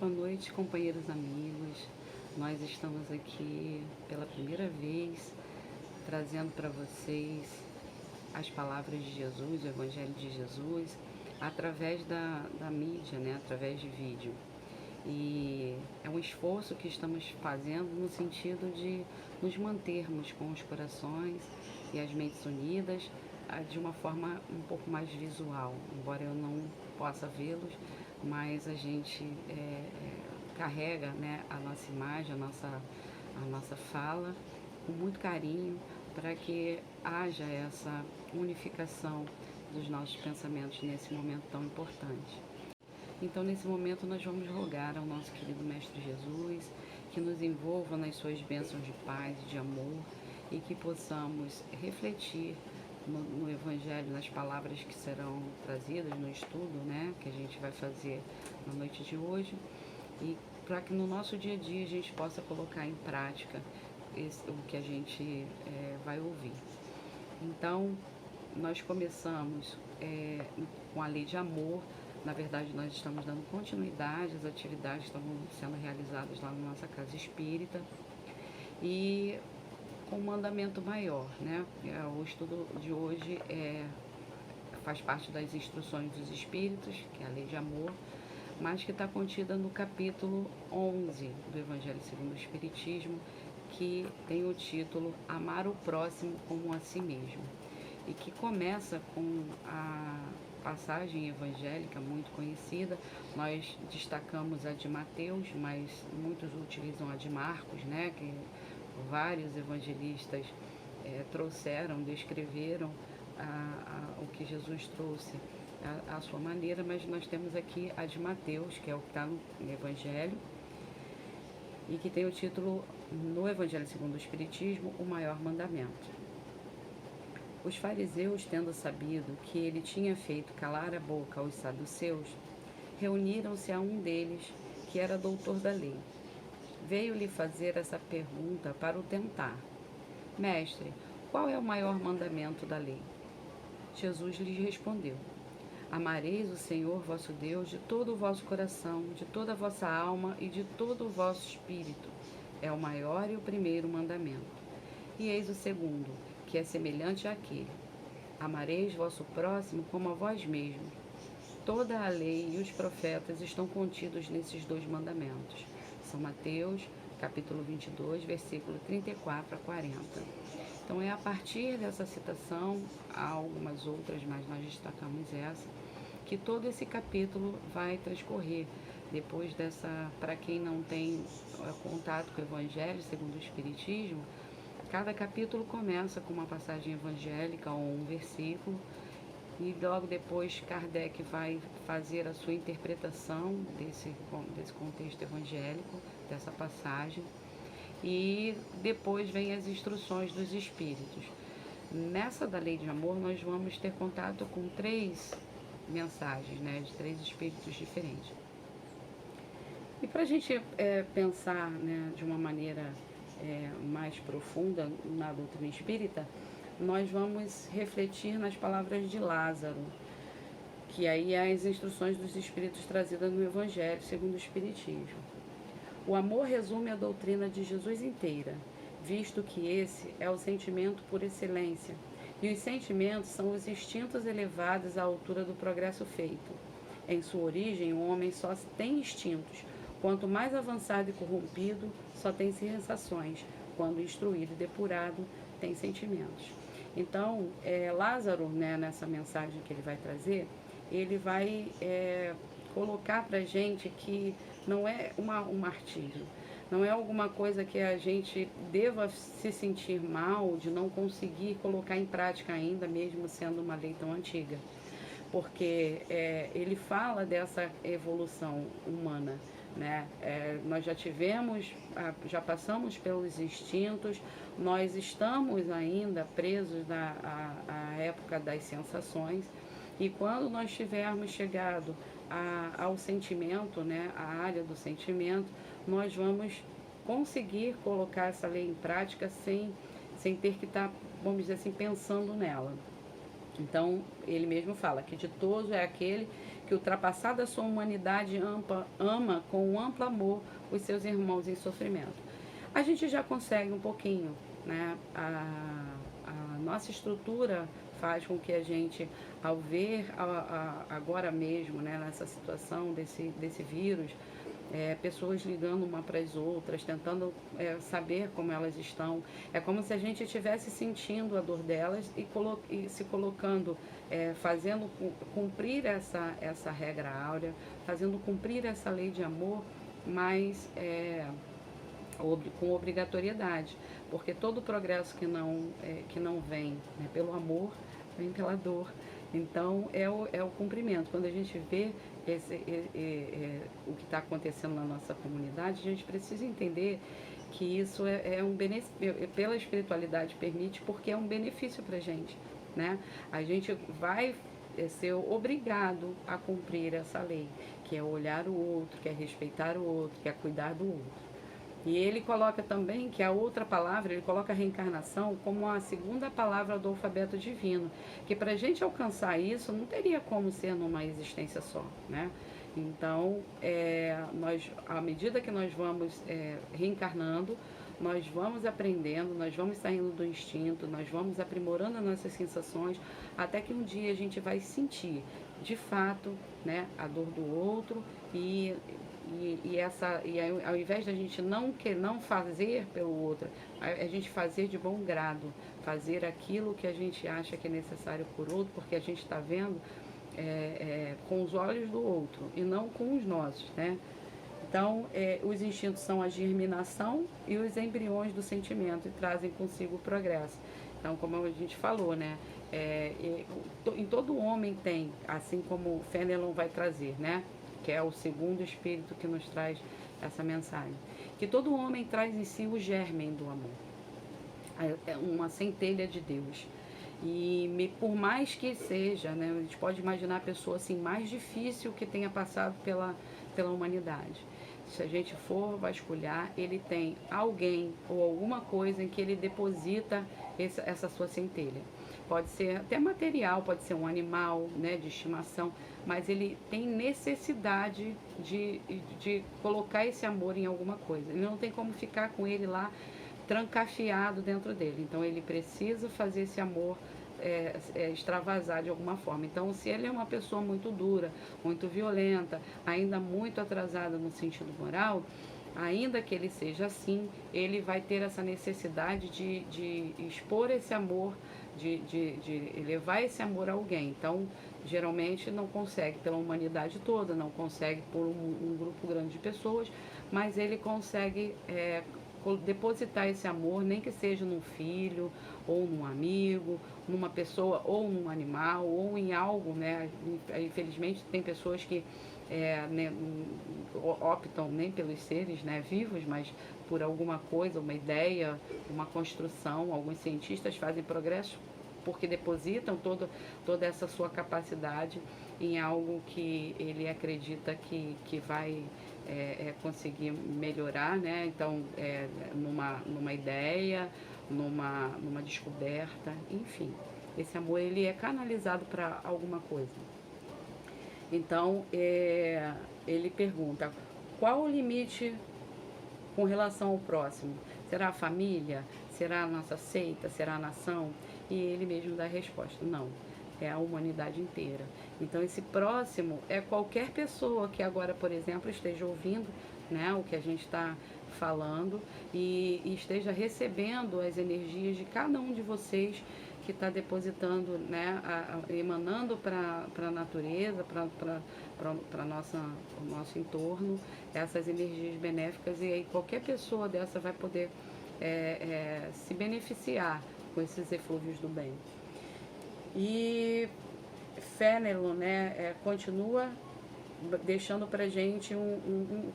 Boa noite, companheiros amigos. Nós estamos aqui pela primeira vez trazendo para vocês as palavras de Jesus, o Evangelho de Jesus, através da mídia, né? Através de vídeo. E é um esforço que estamos fazendo no sentido de nos mantermos com os corações e as mentes unidas de uma forma um pouco mais visual, embora eu não possa vê-los, mas a gente carrega, né, a nossa imagem, a nossa fala com muito carinho para que haja essa unificação dos nossos pensamentos nesse momento tão importante. Então, nesse momento, nós vamos rogar ao nosso querido Mestre Jesus que nos envolva nas suas bênçãos de paz e de amor e que possamos refletir no Evangelho, nas palavras que serão trazidas no estudo, né, que a gente vai fazer na noite de hoje, e para que no nosso dia a dia a gente possa colocar em prática o que a gente vai ouvir. Então, nós começamos com a lei de amor. Na verdade, nós estamos dando continuidade às atividades que estão sendo realizadas lá na nossa casa espírita e com um mandamento maior, né? O estudo de hoje faz parte das instruções dos espíritos, que é a lei de amor, mas que está contida no capítulo 11 do Evangelho segundo o Espiritismo, que tem o título Amar o Próximo como a Si Mesmo, e que começa com a passagem evangélica muito conhecida. Nós destacamos a de Mateus, mas muitos utilizam a de Marcos, né, que vários evangelistas trouxeram, descreveram o que Jesus trouxe à sua maneira, mas nós temos aqui a de Mateus, que é o que está no Evangelho, e que tem o título, no Evangelho segundo o Espiritismo, o maior mandamento. Os fariseus, tendo sabido que ele tinha feito calar a boca aos saduceus, reuniram-se a um deles, que era doutor da lei. Veio-lhe fazer essa pergunta para o tentar: Mestre, qual é o maior mandamento da lei? Jesus lhes respondeu: Amareis o Senhor vosso Deus de todo o vosso coração, de toda a vossa alma e de todo o vosso espírito. É o maior e o primeiro mandamento. E eis o segundo, que é semelhante àquele: Amareis vosso próximo como a vós mesmos. Toda a lei e os profetas estão contidos nesses dois mandamentos. São Mateus, capítulo 22, versículo 34 a 40. Então é a partir dessa citação, há algumas outras, mas nós destacamos essa, que todo esse capítulo vai transcorrer. Depois dessa, para quem não tem contato com o Evangelho segundo o Espiritismo, cada capítulo começa com uma passagem evangélica ou um versículo, e logo depois Kardec vai fazer a sua interpretação desse contexto evangélico, dessa passagem, e depois vem as instruções dos espíritos. Nessa da lei de amor nós vamos ter contato com 3 mensagens, né, de 3 espíritos diferentes. E para a gente pensar, né, de uma maneira mais profunda na doutrina espírita, nós vamos refletir nas palavras de Lázaro, que aí é as instruções dos espíritos trazidas no Evangelho segundo o Espiritismo. O amor resume a doutrina de Jesus inteira, visto que esse é o sentimento por excelência, e os sentimentos são os instintos elevados à altura do progresso feito. Em sua origem, o homem só tem instintos. Quanto mais avançado e corrompido, só tem sensações. Quando instruído e depurado, tem sentimentos. Então, Lázaro, né, nessa mensagem que ele vai trazer, ele vai colocar para a gente que não é um martírio, não é alguma coisa que a gente deva se sentir mal de não conseguir colocar em prática ainda, mesmo sendo uma lei tão antiga. Porque ele fala dessa evolução humana, né? Nós já passamos pelos instintos, nós estamos ainda presos à época das sensações, e quando nós tivermos chegado ao sentimento, né, à área do sentimento, nós vamos conseguir colocar essa lei em prática sem ter que estar, vamos dizer assim, pensando nela. Então, ele mesmo fala que ditoso é aquele que ultrapassada a sua humanidade ama com um amplo amor os seus irmãos em sofrimento. A gente já consegue um pouquinho, né? A nossa estrutura faz com que a gente, ao ver agora mesmo, né, nessa situação desse vírus, pessoas ligando uma para as outras, tentando saber como elas estão. É como se a gente estivesse sentindo a dor delas e se colocando, fazendo cumprir essa regra áurea, fazendo cumprir essa lei de amor, mas com obrigatoriedade, porque todo progresso que não vem, né, pelo amor, vem pela dor. Então é o cumprimento. Quando a gente vê o que está acontecendo na nossa comunidade, a gente precisa entender que isso é um benefício, pela espiritualidade permite, porque é um benefício para a gente, né? A gente vai ser obrigado a cumprir essa lei, que é olhar o outro, que é respeitar o outro, que é cuidar do outro. E ele coloca também que a outra palavra, ele coloca a reencarnação como a segunda palavra do alfabeto divino, que para a gente alcançar isso não teria como ser numa existência só, né? Então, à medida que nós vamos reencarnando, nós vamos aprendendo, nós vamos saindo do instinto, nós vamos aprimorando as nossas sensações, até que um dia a gente vai sentir, de fato, né, a dor do outro e ao invés da gente não fazer pelo outro, a gente fazer de bom grado, fazer aquilo que a gente acha que é necessário por outro, porque a gente está vendo com os olhos do outro e não com os nossos, né? Então, os instintos são a germinação e os embriões do sentimento e trazem consigo o progresso. Então, como a gente falou, né? Em todo homem tem, assim como o Fenelon vai trazer, né? Que é o segundo espírito que nos traz essa mensagem. Que todo homem traz em si o germen do amor. É uma centelha de Deus. E por mais que seja, né, a gente pode imaginar a pessoa assim, mais difícil que tenha passado pela humanidade. Se a gente for vasculhar, ele tem alguém ou alguma coisa em que ele deposita essa sua centelha. Pode ser até material, pode ser um animal, né, de estimação, mas ele tem necessidade de colocar esse amor em alguma coisa. Ele não tem como ficar com ele lá trancafiado dentro dele. Então ele precisa fazer esse amor extravasar de alguma forma. Então, se ele é uma pessoa muito dura, muito violenta, ainda muito atrasada no sentido moral, ainda que ele seja assim, ele vai ter essa necessidade de expor esse amor, de levar esse amor a alguém. Então, geralmente não consegue pela humanidade toda, não consegue por um grupo grande de pessoas, mas ele consegue depositar esse amor, nem que seja num filho, ou num amigo, numa pessoa, ou num animal, ou em algo, né? Infelizmente tem pessoas que né, optam nem pelos seres, né, vivos, mas por alguma coisa, uma ideia, uma construção. Alguns cientistas fazem progresso porque depositam toda essa sua capacidade em algo que ele acredita que vai conseguir melhorar, né? Então, numa ideia, numa descoberta, enfim. Esse amor, ele é canalizado para alguma coisa. Então, ele pergunta, qual o limite com relação ao próximo? Será a família? Será a nossa seita? Será a nação? E ele mesmo dá a resposta, não, é a humanidade inteira. Então, esse próximo é qualquer pessoa que agora, por exemplo, esteja ouvindo, né, o que a gente está falando e esteja recebendo as energias de cada um de vocês que está depositando, né, emanando para a natureza, para o nosso entorno, essas energias benéficas, e aí qualquer pessoa dessa vai poder se beneficiar com esses eflúvios do bem. E Fenelon, né, continua deixando para a gente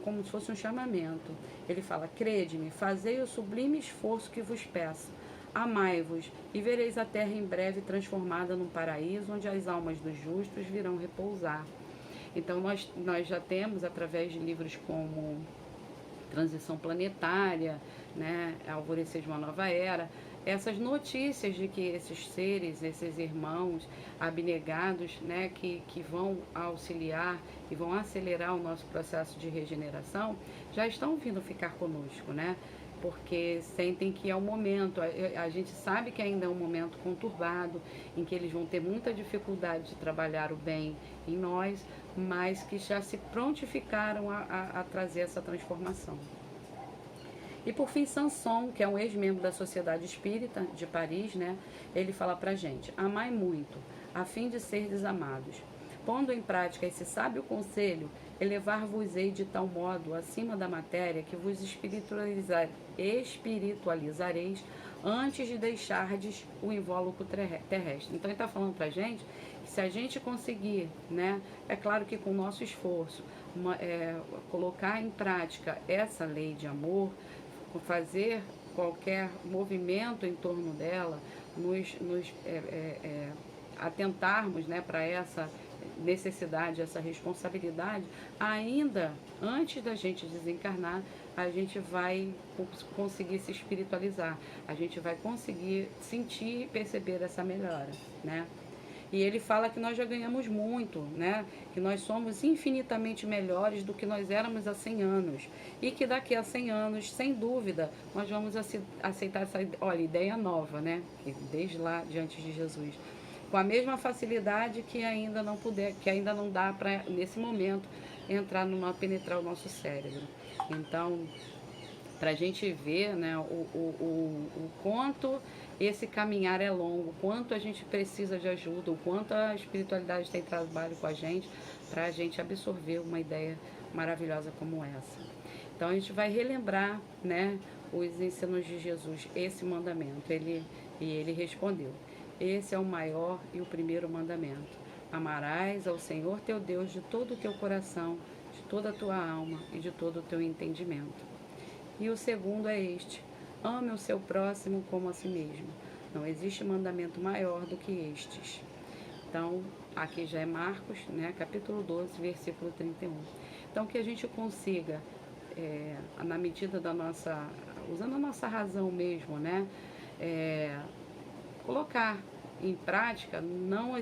como se fosse um chamamento. Ele fala, crede-me, fazei o sublime esforço que vos peço, amai-vos e vereis a terra em breve transformada num paraíso onde as almas dos justos virão repousar. Então nós já temos, através de livros como Transição Planetária, né, Alvorecer de uma Nova Era, essas notícias de que esses seres, esses irmãos abnegados, né, que vão auxiliar e vão acelerar o nosso processo de regeneração, já estão vindo ficar conosco, né? Porque sentem que é o momento, a gente sabe que ainda é um momento conturbado, em que eles vão ter muita dificuldade de trabalhar o bem em nós, mas que já se prontificaram a trazer essa transformação. E por fim, Sanson, que é um ex-membro da Sociedade Espírita de Paris, né? Ele fala pra gente: amai muito, a fim de serdes amados. Pondo em prática esse sábio conselho, elevar-vos-ei de tal modo acima da matéria que vos espiritualizareis antes de deixardes o invólucro terrestre. Então ele está falando pra gente que se a gente conseguir, né, é claro que com o nosso esforço, colocar em prática essa lei de amor, fazer qualquer movimento em torno dela, nos atentarmos, né, para essa necessidade, essa responsabilidade, ainda antes da gente desencarnar, a gente vai conseguir se espiritualizar, a gente vai conseguir sentir e perceber essa melhora, né? E ele fala que nós já ganhamos muito, né? Que nós somos infinitamente melhores do que nós éramos há 100 anos. E que daqui a 100 anos, sem dúvida, nós vamos aceitar essa ideia nova, né? Que desde lá, diante de Jesus. Com a mesma facilidade que ainda não dá para, nesse momento, penetrar o nosso cérebro. Então, para a gente ver, né, o quanto esse caminhar é longo, o quanto a gente precisa de ajuda, o quanto a espiritualidade tem trabalho com a gente para a gente absorver uma ideia maravilhosa como essa. Então a gente vai relembrar, né, os ensinos de Jesus, esse mandamento. Ele respondeu: esse é o maior e o primeiro mandamento. Amarás ao Senhor teu Deus de todo o teu coração, de toda a tua alma e de todo o teu entendimento. E o segundo é este: ame o seu próximo como a si mesmo. Não existe mandamento maior do que estes. Então, aqui já é Marcos, né, capítulo 12, versículo 31. Então, que a gente consiga, na medida da nossa, usando a nossa razão mesmo, né, colocar em prática, não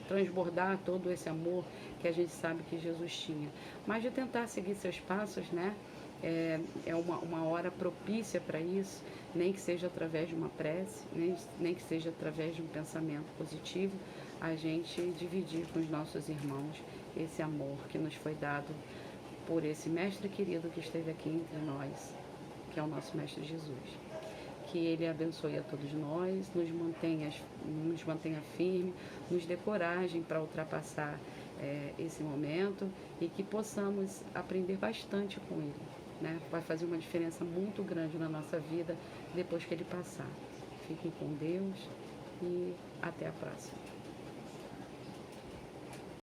transbordar todo esse amor que a gente sabe que Jesus tinha, mas de tentar seguir seus passos, né? É uma hora propícia para isso, nem que seja através de uma prece, nem que seja através de um pensamento positivo, a gente dividir com os nossos irmãos esse amor que nos foi dado por esse mestre querido que esteve aqui entre nós, que é o nosso mestre Jesus. Que ele abençoe a todos nós, nos mantenha firme, nos dê coragem para ultrapassar esse momento e que possamos aprender bastante com ele, né? Vai fazer uma diferença muito grande na nossa vida depois que ele passar. Fiquem com Deus e até a próxima.